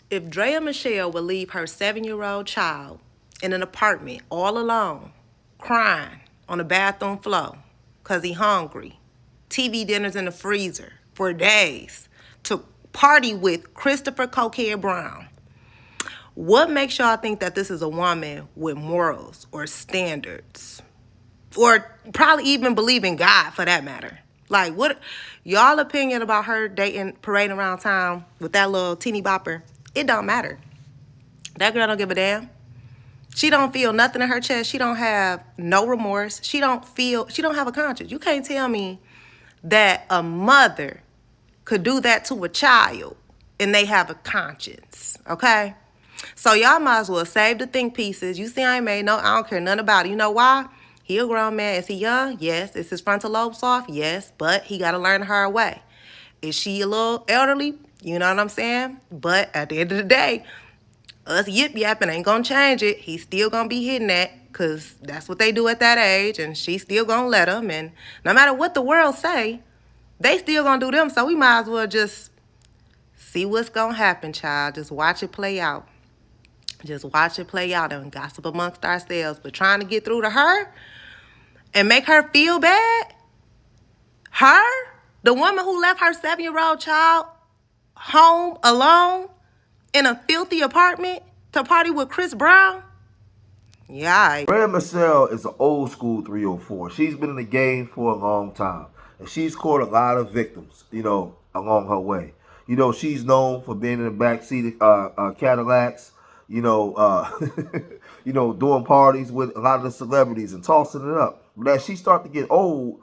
If Drea Michele would leave her 7-year-old child in an apartment all alone, crying on the bathroom floor because he hungry, TV dinners in the freezer for days, to party with Christopher Cokehead Brown, what makes y'all think that this is a woman with morals or standards? Or probably even believe in God, for that matter. Like, what y'all opinion about her dating, parading around town with that little teeny bopper? It don't matter. That girl don't give a damn. She don't feel nothing in her chest. She don't have no remorse. She don't have a conscience. You can't tell me that a mother could do that to a child and they have a conscience, okay? So y'all might as well save the think pieces. You see I ain't made no, I don't care nothing about it. You know why? He a grown man. Is he young? Yes. Is his frontal lobe soft? Yes. But he got to learn her way. Is she a little elderly? You know what I'm saying? But at the end of the day, us yip-yapping ain't gonna change it. He's still gonna be hitting that because that's what they do at that age, and she's still gonna let him. And no matter what the world say, they still gonna do them. So we might as well just see what's gonna happen, child. Just watch it play out. Just watch it play out and gossip amongst ourselves. But trying to get through to her and make her feel bad? Her? The woman who left her 7-year-old child home alone in a filthy apartment to party with Chris Brown? Yeah. Drea Michele is an old school 304. She's been in the game for a long time. And she's caught a lot of victims, along her way. She's known for being in the backseat of Cadillacs, doing parties with a lot of the celebrities and tossing it up. But as she started to get old,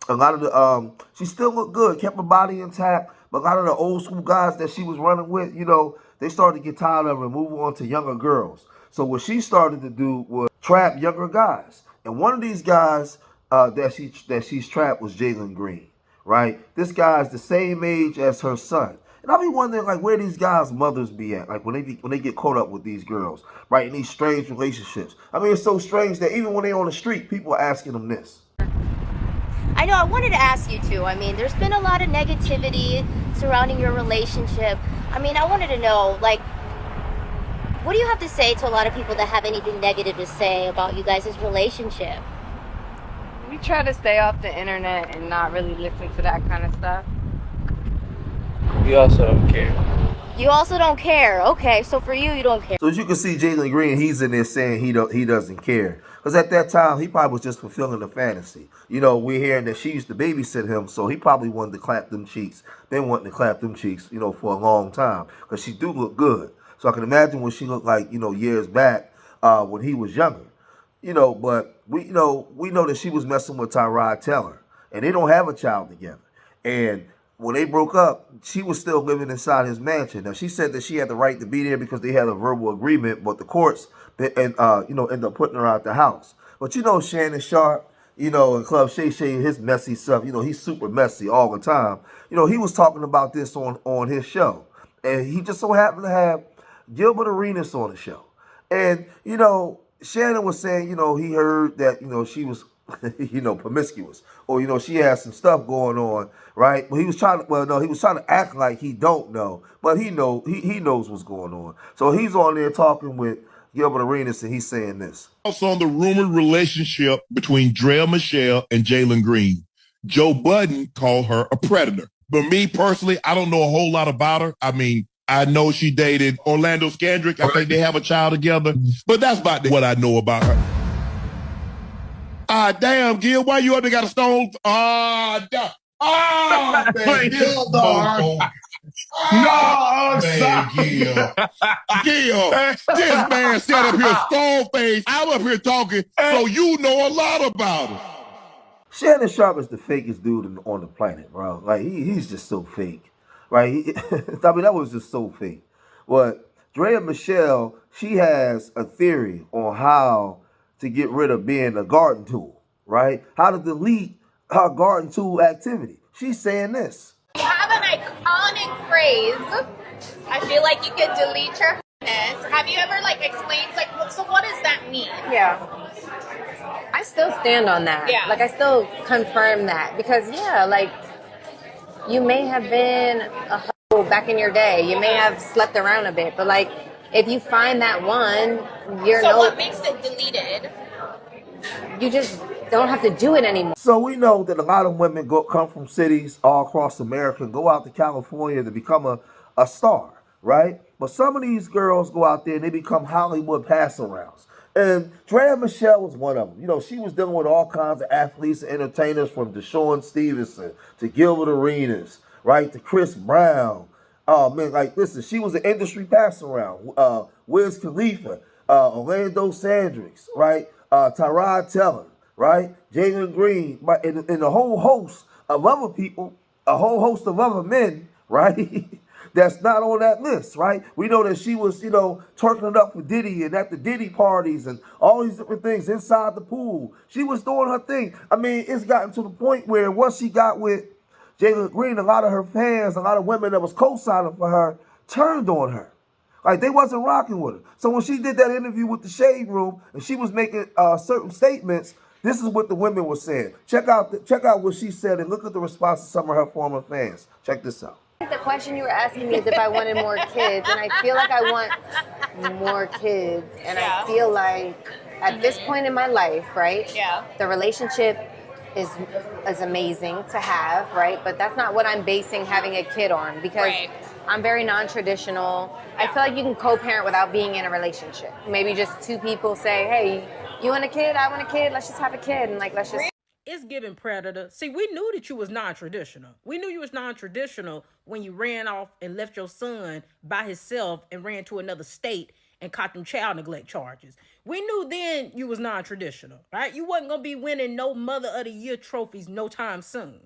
a lot of she still looked good, kept her body intact, but a lot of the old school guys that she was running with, they started to get tired of her and move on to younger girls. So what she started to do was trap younger guys. And one of these guys that she's trapped was Jaylen Green, right? This guy's the same age as her son. And I be wondering, like, where these guys' mothers be at, like, when they get caught up with these girls, right, in these strange relationships. I mean, it's so strange that even when they're on the street, people are asking them this. I know, I wanted to ask you too. I mean, there's been a lot of negativity surrounding your relationship. I mean, I wanted to know, like, what do you have to say to a lot of people that have anything negative to say about you guys' relationship? We try to stay off the internet and not really listen to that kind of stuff. We also don't care. You also don't care. Okay, so for you, you don't care. So as you can see, Jaylen Green, he's in there saying he doesn't care. Because at that time, he probably was just fulfilling the fantasy. We're hearing that she used to babysit him, so he probably wanted to clap them cheeks. Been wanting to clap them cheeks, for a long time. Because she do look good. So I can imagine what she looked like, years back when he was younger. But we know that she was messing with Tyrod Taylor. And they don't have a child together. And when they broke up, she was still living inside his mansion. Now, she said that she had the right to be there because they had a verbal agreement, but the courts, ended up putting her out the house. But Shannon Sharp, and Club Shay Shay, his messy stuff, he's super messy all the time. He was talking about this on his show. And he just so happened to have Gilbert Arenas on the show. And, Shannon was saying, he heard that, she was promiscuous, or she has some stuff going on, right? But he was trying to act like he don't know, but he knows what's going on. So he's on there talking with Gilbert Arenas, and he's saying this. Also on the rumored relationship between Drea Michele and Jaylen Green. Joe Budden called her a predator. But me personally, I don't know a whole lot about her. I mean, I know she dated Orlando Scandrick. I think they have a child together, but that's about what I know about her. Damn, Gil, why you up there got a stone? Man, Gil, no, man, Gil, this man sat up here stone face. I'm up here talking, so you know a lot about it. Shannon Sharp is the fakest dude on the planet, bro. Like, he's just so fake, right? I mean, that was just so fake. But Drea Michele, she has a theory on how to get rid of being a garden tool, right? How to delete her garden tool activity. She's saying this. You have an iconic phrase. I feel like you could delete your f***ness. Have you ever explained so what does that mean? Yeah. I still stand on that. Yeah. I still confirm that because you may have been a hoe back in your day. You may have slept around a bit, but like if you find that one, So what makes it deleted? you just don't have to do it anymore. So we know that a lot of women come from cities all across America and go out to California to become a star, right? But some of these girls go out there and they become Hollywood pass-arounds. And Drea Michele was one of them. You know, she was dealing with all kinds of athletes and entertainers, from Deshaun Stevenson to Gilbert Arenas, right, to Chris Brown. Oh man, like listen, she was an industry pass around. Wiz Khalifa, Orlando Sandricks, right? Tyrod Taylor, right? Jaylen Green, and a whole host of other people, a whole host of other men, right? That's not on that list, right? We know that she was, you know, twerking it up for Diddy and at the Diddy parties and all these different things inside the pool. She was doing her thing. I mean, it's gotten to the point where once she got with Jaylen Green, a lot of her fans, a lot of women that was co-signing for her, turned on her. Like, they wasn't rocking with her. So when she did that interview with the Shade Room and she was making certain statements, this is what the women were saying. Check out what she said and look at the response of some of her former fans. Check this out. The question you were asking me is if I wanted more kids, and I feel like I want more kids, and I feel like at this point in my life, right? Yeah. The relationship is amazing to have, right? But that's not what I'm basing having a kid on, because I'm very non-traditional. I feel like you can co-parent without being in a relationship. Maybe just two people say, hey, you want a kid? I want a kid. Let's just have a kid, and like let's just. It's giving predator. See, we knew that you was non-traditional. We knew you was non-traditional when you ran off and left your son by himself and ran to another state and caught them child neglect charges. We knew then you was non-traditional, right? You wasn't going to be winning no Mother of the Year trophies no time soon.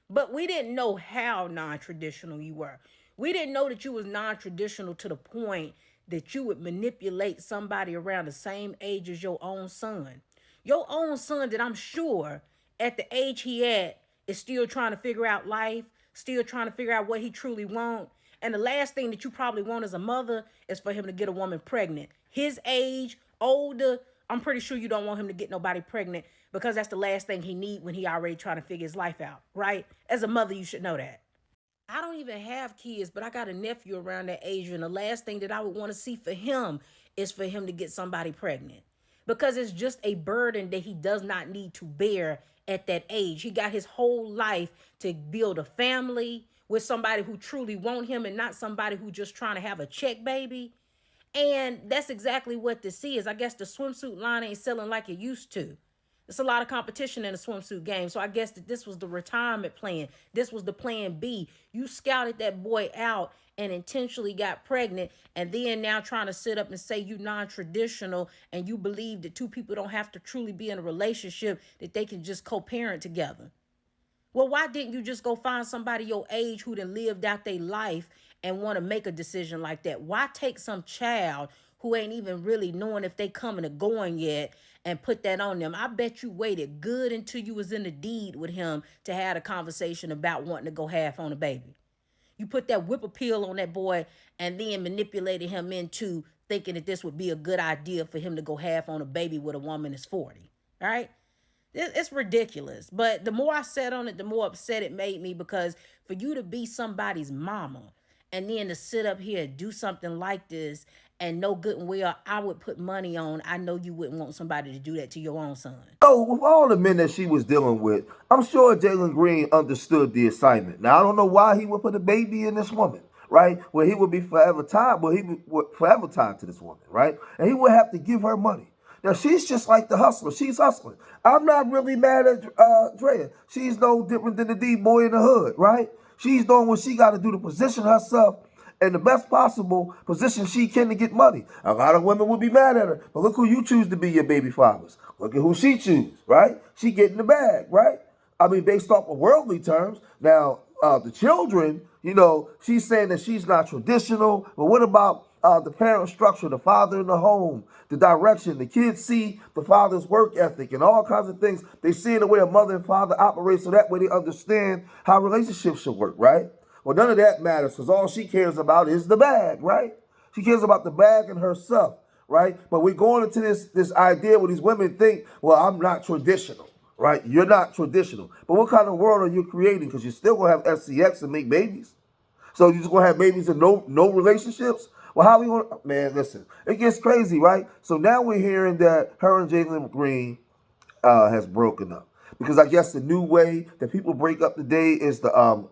But we didn't know how non-traditional you were. We didn't know that you was non-traditional to the point that you would manipulate somebody around the same age as your own son. Your own son that I'm sure at the age he at is still trying to figure out life, still trying to figure out what he truly wants. And the last thing that you probably want as a mother is for him to get a woman pregnant. His age, older, I'm pretty sure you don't want him to get nobody pregnant, because that's the last thing he need when he already trying to figure his life out, right? As a mother, you should know that. I don't even have kids, but I got a nephew around that age, and the last thing that I would want to see for him is for him to get somebody pregnant, because it's just a burden that he does not need to bear at that age. He got his whole life to build a family with somebody who truly want him and not somebody who just trying to have a check baby. And that's exactly what this is. I guess the swimsuit line ain't selling like it used to. There's a lot of competition in the swimsuit game. So I guess that this was the retirement plan. This was the plan B. You scouted that boy out and intentionally got pregnant, and then now trying to sit up and say you non-traditional and you believe that two people don't have to truly be in a relationship, that they can just co-parent together. Well, why didn't you just go find somebody your age who done lived out their life and want to make a decision like that? Why take some child who ain't even really knowing if they coming or going yet and put that on them? I bet you waited good until you was in the deed with him to have a conversation about wanting to go half on a baby. You put that whip appeal on that boy and then manipulated him into thinking that this would be a good idea for him to go half on a baby with a woman that's 40. All right? It's ridiculous. But the more I sat on it, the more upset it made me, because for you to be somebody's mama and then to sit up here and do something like this and know good and well, I would put money on, I know you wouldn't want somebody to do that to your own son. So with all the men that she was dealing with, I'm sure Jaylen Green understood the assignment. Now, I don't know why he would put a baby in this woman, right? Where he would be forever tied, well, he would forever tied to this woman, right? And he would have to give her money. Now, she's just like the hustler. She's hustling. I'm not really mad at Drea. She's no different than the D-boy in the hood, right? She's doing what she got to do to position herself in the best possible position she can to get money. A lot of women would be mad at her, but look who you choose to be your baby fathers. Look at who she choose, right? She getting the bag, right? I mean, based off of worldly terms. Now, the children, you know, she's saying that she's not traditional, but what about the parent structure, the father in the home, the direction? The kids see the father's work ethic and all kinds of things. They see the way a mother and father operate, so that way they understand how relationships should work, right? Well, none of that matters, because all she cares about is the bag, right? She cares about the bag and herself, right? But we're going into this idea where these women think, well, I'm not traditional, right? You're not traditional. But what kind of world are you creating? Because you're still going to have SCX and make babies. So you just gonna have babies and no relationships? Well, how we gonna, man, listen, it gets crazy, right? So now we're hearing that her and Jaylen Green has broken up. Because I guess the new way that people break up today is to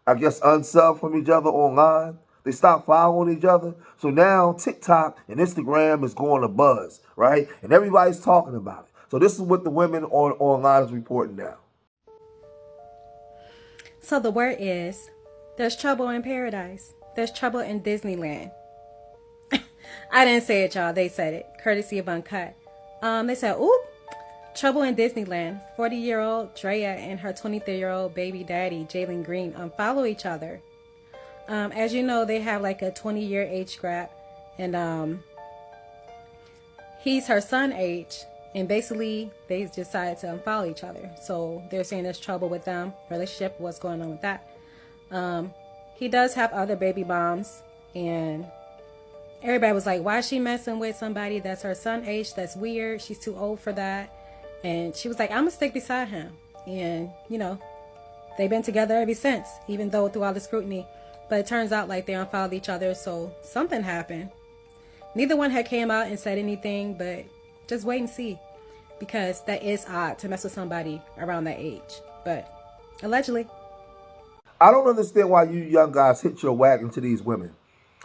I guess unsub from each other online. They stop following each other. So now TikTok and Instagram is going to buzz, right? And everybody's talking about it. So this is what the women online is reporting now. So the word is, there's trouble in paradise. There's trouble in Disneyland. I didn't say it, y'all. They said it, courtesy of Uncut. They said, oop, trouble in Disneyland. 40-year-old Draya and her 23-year-old baby daddy, Jaylen Green, unfollow each other. As you know, they have like a 20-year age gap. And he's her son age. And basically, they decided to unfollow each other. So they're saying there's trouble with them, relationship, what's going on with that. He does have other baby moms. And everybody was like, why is she messing with somebody that's her son age? That's weird. She's too old for that. And she was like, I'm going to stick beside him. And, you know, they've been together ever since, even though through all the scrutiny. But it turns out like they unfollowed each other. So something happened. Neither one had came out and said anything, but just wait and see. Because that is odd to mess with somebody around that age. But allegedly. I don't understand why you young guys hit your wagon to these women.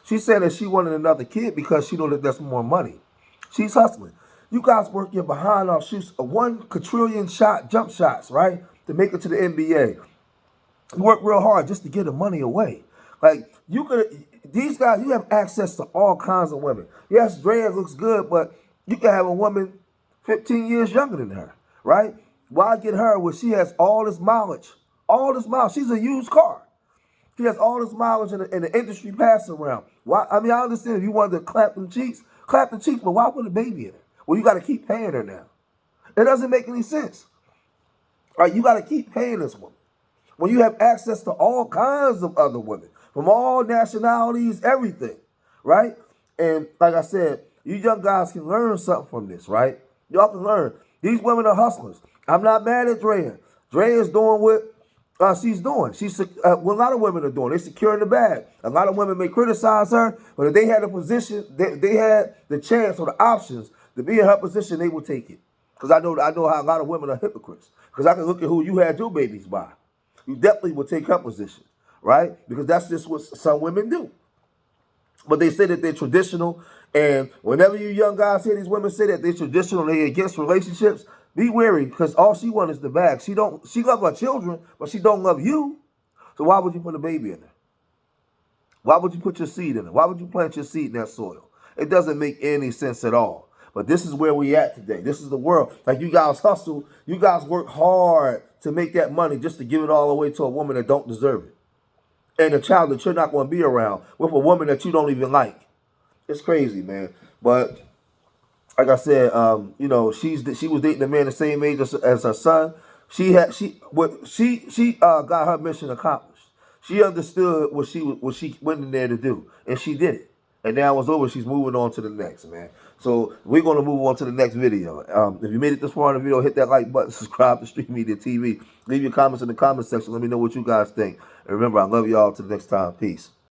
She said that she wanted another kid because she know that there's more money. She's hustling. You guys work your behind off, shoots a 1 quadrillion shot jump shots, right? To make it to the NBA. You work real hard just to get the money away. Like, these guys, you have access to all kinds of women. Yes, Drea looks good, but you can have a woman 15 years younger than her, right? Why get her when she has all this mileage? All this mileage. She's a used car. She has all this mileage in the industry passing around. Why? I mean, I understand if you wanted to clap the cheeks, but why put a baby in her? Well, you got to keep paying her now. It doesn't make any sense. All right, you got to keep paying this woman. When you have access to all kinds of other women, from all nationalities, everything, right? And like I said, you young guys can learn something from this, right? Y'all can learn. These women are hustlers. I'm not mad at Drea. Drea is doing what she's doing. What a lot of women are doing. They're securing the bag. A lot of women may criticize her, but if they had a position, they had the chance or the options to be in her position, they would take it. Because I know how a lot of women are hypocrites. Because I can look at who you had your babies by. You definitely would take her position, right? Because that's just what some women do. But they say that they're traditional, and whenever you young guys hear these women say that they're traditional, they're against relationships, be wary, because all she wants is the bag. She loves her children, but she don't love you. So why would you put a baby in her? Why would you put your seed in her? Why would you plant your seed in that soil? It doesn't make any sense at all. But this is where we at today. This is the world. Like, you guys hustle. You guys work hard to make that money just to give it all away to a woman that don't deserve it. And a child that you're not going to be around with a woman that you don't even like. It's crazy, man. But like I said, you know, she was dating a man the same age as her son. She got her mission accomplished. She understood what she went in there to do, and she did it. And now it's over. She's moving on to the next, man. So we're going to move on to the next video. If you made it this far in the video, hit that like button, subscribe to Street Media TV. Leave your comments in the comment section. Let me know what you guys think. And remember, I love y'all. Till next time. Peace.